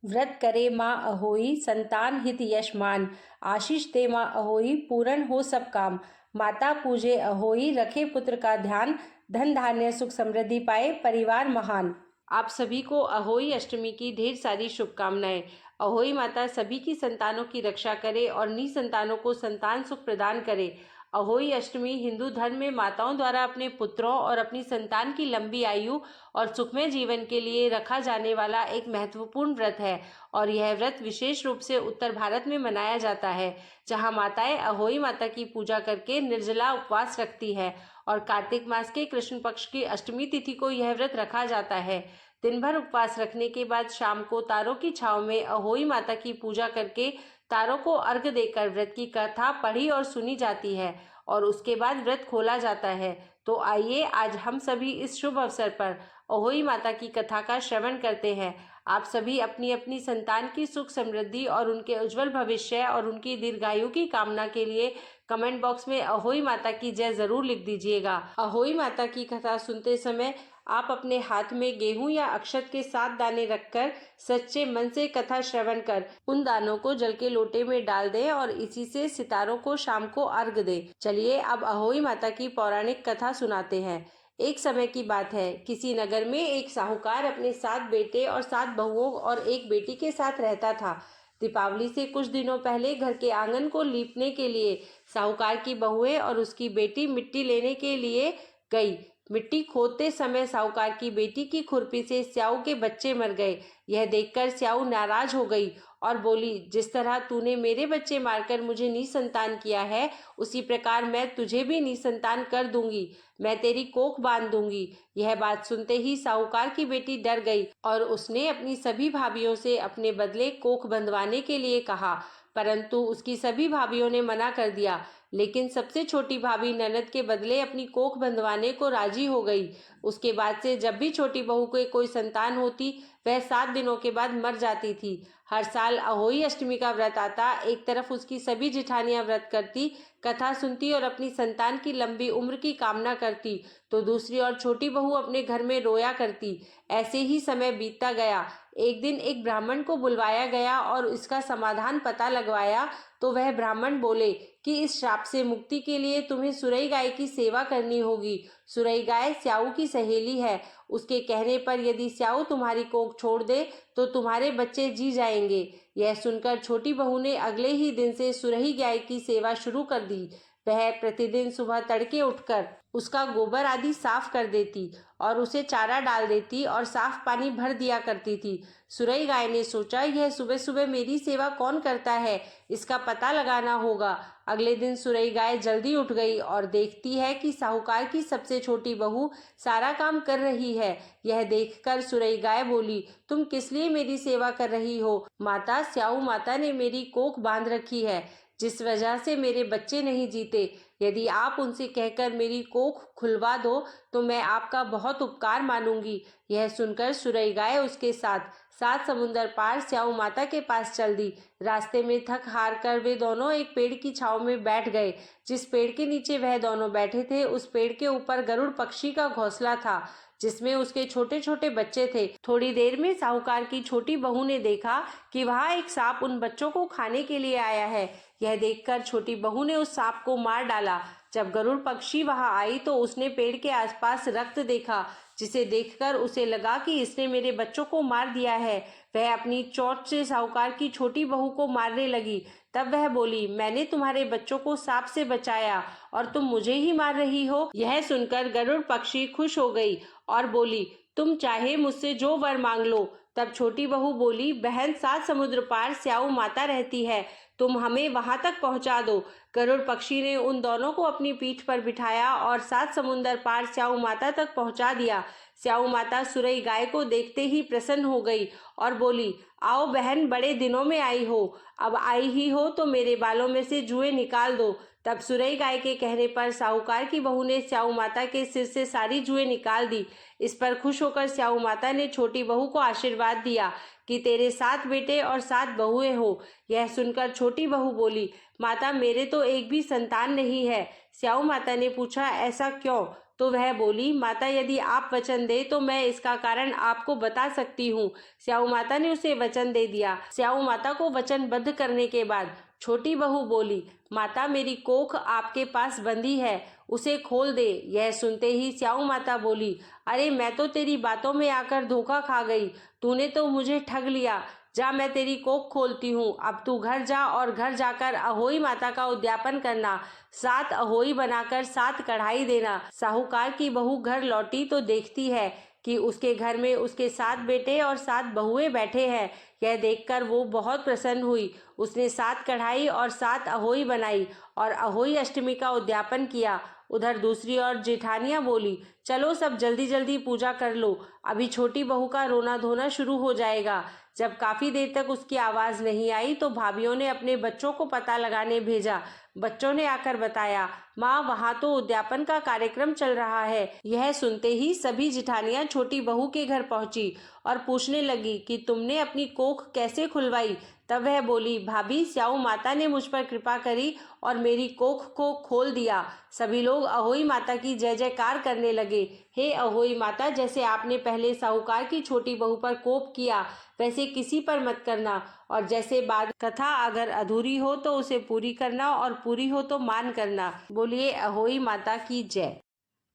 व्रत करे माँ अहोई, संतान हित यश मान। आशीष दे माँ अहोई, पूर्ण हो सब काम। माता पूजे अहोई, रखे पुत्र का ध्यान। धन धान्य सुख समृद्धि पाए, परिवार महान। आप सभी को अहोई अष्टमी की ढेर सारी शुभकामनाएं। अहोई माता सभी की संतानों की रक्षा करे और निसंतानों को संतान सुख प्रदान करे। अहोई अष्टमी हिंदू धर्म में माताओं द्वारा अपने पुत्रों और अपनी संतान की लंबी आयु और सुखमय जीवन के लिए रखा जाने वाला एक महत्वपूर्ण व्रत है और यह व्रत विशेष रूप से उत्तर भारत में मनाया जाता है, जहां माताएं अहोई माता की पूजा करके निर्जला उपवास रखती है और कार्तिक मास के कृष्ण पक्ष की अष्टमी तिथि को यह व्रत रखा जाता है। दिन भर उपवास रखने के बाद शाम को तारों की छांव में अहोई माता की पूजा करके तारों को अर्घ्य देकर व्रत की कथा पढ़ी और सुनी जाती है और उसके बाद व्रत खोला जाता है। तो आइए आज हम सभी इस शुभ अवसर पर अहोई माता की कथा का श्रवण करते हैं। आप सभी अपनी अपनी संतान की सुख समृद्धि और उनके उज्जवल भविष्य और उनकी दीर्घायु की कामना के लिए कमेंट बॉक्स में अहोई माता की जय जरूर लिख दीजिएगा। अहोई माता की कथा सुनते समय आप अपने हाथ में गेहूं या अक्षत के 7 दाने रखकर सच्चे मन से कथा श्रवण कर उन दानों को जल के लोटे में डाल दें और इसी से सितारों को शाम को अर्घ दें। चलिए अब अहोई माता की पौराणिक कथा सुनाते हैं। एक समय की बात है, किसी नगर में एक साहूकार अपने 7 बेटे और 7 बहुओं और एक बेटी के साथ रहता था। दीपावली से कुछ दिनों पहले घर के आंगन को लीपने के लिए साहूकार की बहुएं और उसकी बेटी मिट्टी लेने के लिए गई। मिट्टी खोदते समय साहूकार की बेटी की खुरपी से स्याऊ के बच्चे मर गए। यह देखकर स्याऊ नाराज हो गई और बोली, जिस तरह तूने मेरे बच्चे मारकर मुझे निसंतान किया है, उसी प्रकार मैं तुझे भी निसंतान कर दूंगी। मैं तेरी कोख बांध दूंगी। यह बात सुनते ही साहूकार की बेटी डर गई और उसने अपनी सभी भाभियों से अपने बदले कोख बंधवाने के लिए कहा, परंतु उसकी सभी भाभियों ने मना कर दिया। लेकिन सबसे छोटी भाभी ननद के बदले अपनी कोख बंधवाने को राजी हो गई। उसके बाद से जब भी छोटी बहू को कोई संतान होती, वह 7 दिनों के बाद मर जाती थी। हर साल अहोई अष्टमी का व्रत आता, एक तरफ उसकी सभी जिठानियां व्रत करती, कथा सुनती और अपनी संतान की लंबी उम्र की कामना करती, तो दूसरी ओर छोटी बहू अपने घर में रोया करती। ऐसे ही समय बीतता गया। एक दिन एक ब्राह्मण को बुलवाया गया और इसका समाधान पता लगवाया तो वह ब्राह्मण बोले कि इस श्राप से मुक्ति के लिए तुम्हें सुरई गाय की सेवा करनी होगी। सुरई गाय स्याऊ की सहेली है। उसके कहने पर यदि स्याऊ तुम्हारी कोख छोड़ दे तो तुम्हारे बच्चे जी जाएंगे। यह सुनकर छोटी बहू ने अगले ही दिन से सुरई गाय की सेवा शुरू कर दी। वह प्रतिदिन सुबह तड़के उठकर उसका गोबर आदि साफ कर देती और उसे चारा डाल देती और साफ पानी भर दिया करती थी। सुरई गाय ने सोचा, यह सुबह सुबह मेरी सेवा कौन करता है, इसका पता लगाना होगा। अगले दिन सुरई गाय जल्दी उठ गई और देखती है कि साहूकार की सबसे छोटी बहू सारा काम कर रही है। यह देखकर सुरई गाय बोली, तुम किस लिए मेरी सेवा कर रही हो? माता, स्याऊ माता ने मेरी कोख बांध रखी है, जिस वजह से मेरे बच्चे नहीं जीते। यदि आप उनसे कहकर मेरी कोख खुलवा दो तो मैं आपका बहुत उपकार मानूंगी। यह सुनकर सुरई गाय उसके साथ 7 समुंदर पार स्याऊ माता के पास चल दी। रास्ते में थक हार कर वे दोनों एक पेड़ की छांव में बैठ गए। जिस पेड़ के नीचे वह दोनों बैठे थे, उस पेड़ के ऊपर गरुड़ पक्षी का घोंसला था, जिसमें उसके छोटे छोटे बच्चे थे। थोड़ी देर में साहूकार की छोटी बहू ने देखा कि वहां एक सांप उन बच्चों को खाने के लिए आया है। यह देखकर छोटी बहू ने उस सांप को मार डाला। जब गरुड़ पक्षी वहां आई तो उसने पेड़ के आसपास रक्त देखा, जिसे देखकर उसे लगा कि इसने मेरे बच्चों को मार दिया है। वह अपनी चोंच से साहूकार की छोटी बहू को मारने लगी। तब वह बोली, मैंने तुम्हारे बच्चों को सांप से बचाया और तुम मुझे ही मार रही हो। यह सुनकर गरुड़ पक्षी खुश हो गई और बोली, तुम चाहे मुझसे जो वर मांग लो। तब छोटी बहू बोली, बहन, 7 समुद्र पार स्याऊ माता रहती है, तुम हमें वहां तक पहुंचा दो। गरुड़ पक्षी ने उन दोनों को अपनी पीठ पर बिठाया और 7 समुंदर पार स्याऊ माता तक पहुंचा दिया। स्याऊ माता सुरई गाय को देखते ही प्रसन्न हो गई और बोली, आओ बहन, बड़े दिनों में आई हो, अब आई ही हो तो मेरे बालों में से जुएं निकाल दो। तब सुरई गाय के कहने पर साहूकार की बहू ने स्याऊ माता के सिर से सारी जुएं निकाल दी। इस पर खुश होकर स्याऊ माता ने छोटी बहू को आशीर्वाद दिया कि तेरे 7 बेटे और 7 बहुएं हो। यह सुनकर छोटी बहू बोली, माता, मेरे तो एक भी संतान नहीं है। स्याऊ माता ने पूछा, ऐसा क्यों? तो वह बोली, माता यदि आप वचन दे तो मैं इसका कारण आपको बता सकती हूँ। स्याऊ माता ने उसे वचन दे दिया। स्याऊ माता को वचनबद्ध करने के बाद छोटी बहू बोली, माता मेरी कोख आपके पास बंधी है, उसे खोल दे। यह सुनते ही स्याऊ माता बोली, अरे मैं तो तेरी बातों में आकर धोखा खा गई, तूने तो मुझे ठग लिया। जा, मैं तेरी कोख खोलती हूँ। अब तू घर जा और घर जाकर अहोई माता का उद्यापन करना। 7 अहोई बनाकर 7 कढ़ाई देना। साहूकार की बहू घर लौटी तो देखती है कि उसके घर में उसके 7 बेटे और 7 बहुएं बैठे हैं। यह देखकर वो बहुत प्रसन्न हुई। उसने 7 कढ़ाई और 7 अहोई बनाई और अहोई अष्टमी का उद्यापन किया। उधर दूसरी ओर जेठानियां बोली, चलो सब जल्दी जल्दी पूजा कर लो, अभी छोटी बहू का रोना धोना शुरू हो जाएगा। जब काफी देर तक उसकी आवाज नहीं आई तो भाभियों ने अपने बच्चों को पता लगाने भेजा। बच्चों ने आकर बताया, माँ वहाँ तो उद्यापन का कार्यक्रम चल रहा है। यह सुनते ही सभी जिठानियां छोटी बहू के घर पहुंची और पूछने लगी कि तुमने अपनी कोख कैसे खुलवाई। तब वह बोली, भाभी स्याऊ माता ने मुझ पर कृपा करी और मेरी कोख को खोल दिया। सभी लोग अहोई माता की जय जयकार करने लगे। हे अहोई माता, जैसे आपने पहले साहूकार की छोटी बहू पर कोप किया वैसे किसी पर मत करना, और जैसे बाद कथा अगर अधूरी हो तो उसे पूरी करना और पूरी हो तो मान करना। बोलिए अहोई माता की जय।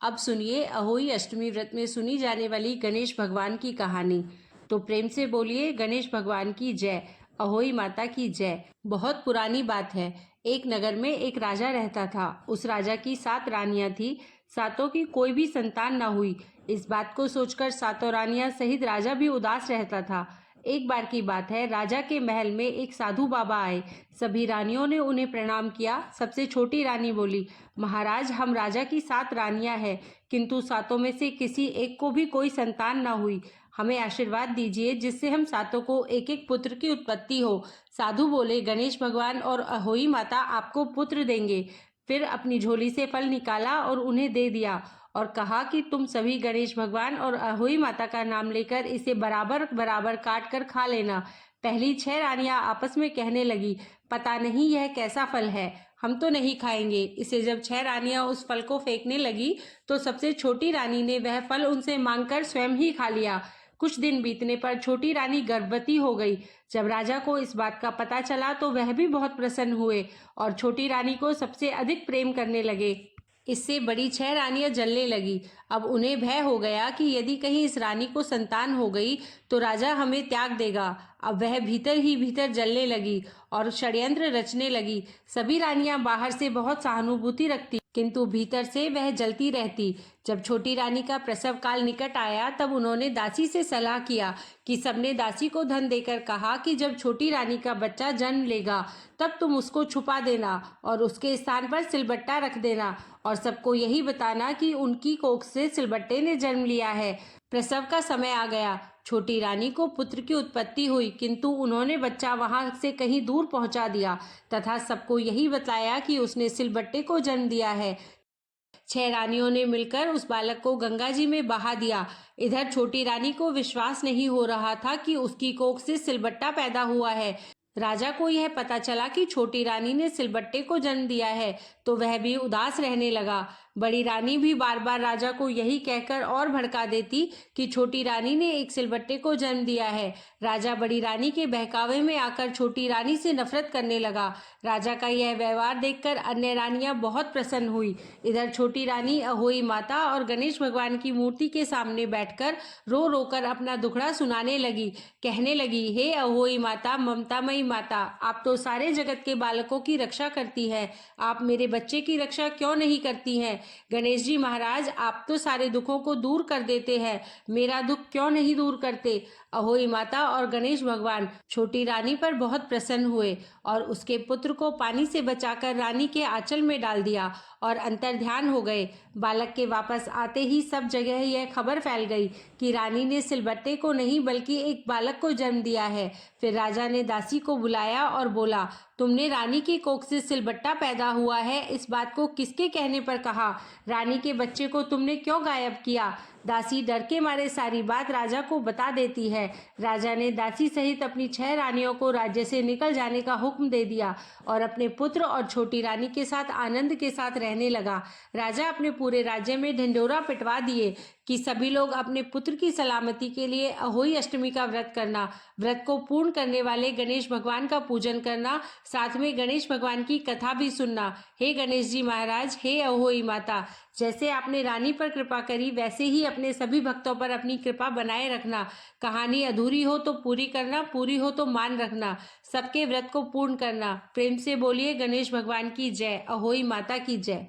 अब सुनिए अहोई अष्टमी व्रत में सुनी जाने वाली गणेश भगवान की कहानी। तो प्रेम से बोलिए गणेश भगवान की जय, अहोई माता की जय। बहुत पुरानी बात है। एक नगर में एक राजा रहता था। उस राजा की 7 रानियां थी। सातों की कोई भी संतान न हुई। इस बात को सोचकर सातों रानियां सहित राजा भी उदास रहता था। एक बार की बात है, राजा के महल में एक साधु बाबा आए। सभी रानियों ने उन्हें प्रणाम किया। सबसे छोटी रानी बोली, महाराज हम राजा की 7 रानियां हैं, किंतु सातों में से किसी एक को भी कोई संतान न हुई। हमें आशीर्वाद दीजिए जिससे हम सातों को एक एक पुत्र की उत्पत्ति हो। साधु बोले, गणेश भगवान और अहोई माता आपको पुत्र देंगे। फिर अपनी झोली से फल निकाला और उन्हें दे दिया और कहा कि तुम सभी गणेश भगवान और अहोई माता का नाम लेकर इसे बराबर बराबर काट कर खा लेना। पहली 6 रानियां आपस में कहने लगी, पता नहीं यह कैसा फल है, हम तो नहीं खाएंगे। इसे जब 6 रानियां उस फल को फेंकने लगी तो सबसे छोटी रानी ने वह फल उनसे मांगकर स्वयं ही खा लिया। कुछ दिन बीतने पर छोटी रानी गर्भवती हो गई। जब राजा को इस बात का पता चला तो वह भी बहुत प्रसन्न हुए और छोटी रानी को सबसे अधिक प्रेम करने लगे। इससे बड़ी 6 रानियां जलने लगी। अब उन्हें भय हो गया कि यदि कहीं इस रानी को संतान हो गई तो राजा हमें त्याग देगा। अब वह भीतर ही भीतर जलने लगी और षड्यंत्र रचने लगी। सभी रानियां बाहर से बहुत सहानुभूति रखती किंतु भीतर से वह जलती रहती। जब छोटी रानी का प्रसव काल निकट आया तब उन्होंने दासी से सलाह किया कि सबने दासी को धन देकर कहा कि जब छोटी रानी का बच्चा जन्म लेगा तब तुम उसको छुपा देना और उसके स्थान पर सिलबट्टा रख देना और सबको यही बताना कि उनकी कोख से सिलबट्टे ने जन्म लिया है। प्रसव का समय आ गया। छोटी रानी को पुत्र की उत्पत्ति हुई किंतु उन्होंने बच्चा वहां से कहीं दूर पहुंचा दिया तथा सबको यही बताया कि उसने सिलबट्टे को जन्म दिया है। 6 रानियों ने मिलकर उस बालक को गंगा जी में बहा दिया। इधर छोटी रानी को विश्वास नहीं हो रहा था कि उसकी कोख से सिलबट्टा पैदा हुआ है। राजा को यह पता चला कि छोटी रानी ने सिलबट्टे को जन्म दिया है तो वह भी उदास रहने लगा। बड़ी रानी भी बार बार राजा को यही कहकर और भड़का देती कि छोटी रानी ने एक सिलबट्टे को जन्म दिया है। राजा बड़ी रानी के बहकावे में आकर छोटी रानी से नफरत करने लगा। राजा का यह व्यवहार देखकर अन्य रानियां बहुत प्रसन्न हुई। इधर छोटी रानी अहोई माता और गणेश भगवान की मूर्ति के सामने बैठकर रो रो कर अपना दुखड़ा सुनाने लगी। कहने लगी, हे अहोई माता, ममतामयी माता, आप तो सारे जगत के बालकों की रक्षा करती है, आप मेरे बच्चे की रक्षा क्यों नहीं करती हैं? गणेश जी महाराज, आप तो सारे दुखों को दूर कर देते हैं, मेरा दुख क्यों नहीं दूर करते? अहोई माता और गणेश भगवान छोटी रानी पर बहुत प्रसन्न हुए और उसके पुत्र को पानी से बचाकर रानी के आंचल में डाल दिया और अंतर्ध्यान हो गए। बालक के वापस आते ही सब जगह यह खबर फैल गई कि रानी ने सिलबट्टे को नहीं बल्कि एक बालक को जन्म दिया है। फिर राजा ने दासी को बुलाया और बोला, तुमने रानी की कोख से सिलबट्टा पैदा हुआ है, इस बात को किसके कहने पर कहा? रानी के बच्चे को तुमने क्यों गायब किया? दासी डर के मारे सारी बात राजा को बता देती है। राजा ने दासी सहित अपनी 6 रानियों को राज्य से निकल जाने का हुक्म दे दिया और अपने पुत्र और छोटी रानी के साथ आनंद के साथ रहने लगा। राजा अपने पूरे राज्य में ढिंढोरा पिटवा दिए कि सभी लोग अपने पुत्र की सलामती के लिए अहोई अष्टमी का व्रत करना, व्रत को पूर्ण करने वाले गणेश भगवान का पूजन करना, साथ में गणेश भगवान की कथा भी सुनना। हे गणेश जी महाराज, हे अहोई माता, जैसे आपने रानी पर कृपा करी वैसे ही अपने सभी भक्तों पर अपनी कृपा बनाए रखना। कहानी अधूरी हो तो पूरी करना, पूरी हो तो मान रखना, सबके व्रत को पूर्ण करना। प्रेम से बोलिए गणेश भगवान की जय, अहोई माता की जय।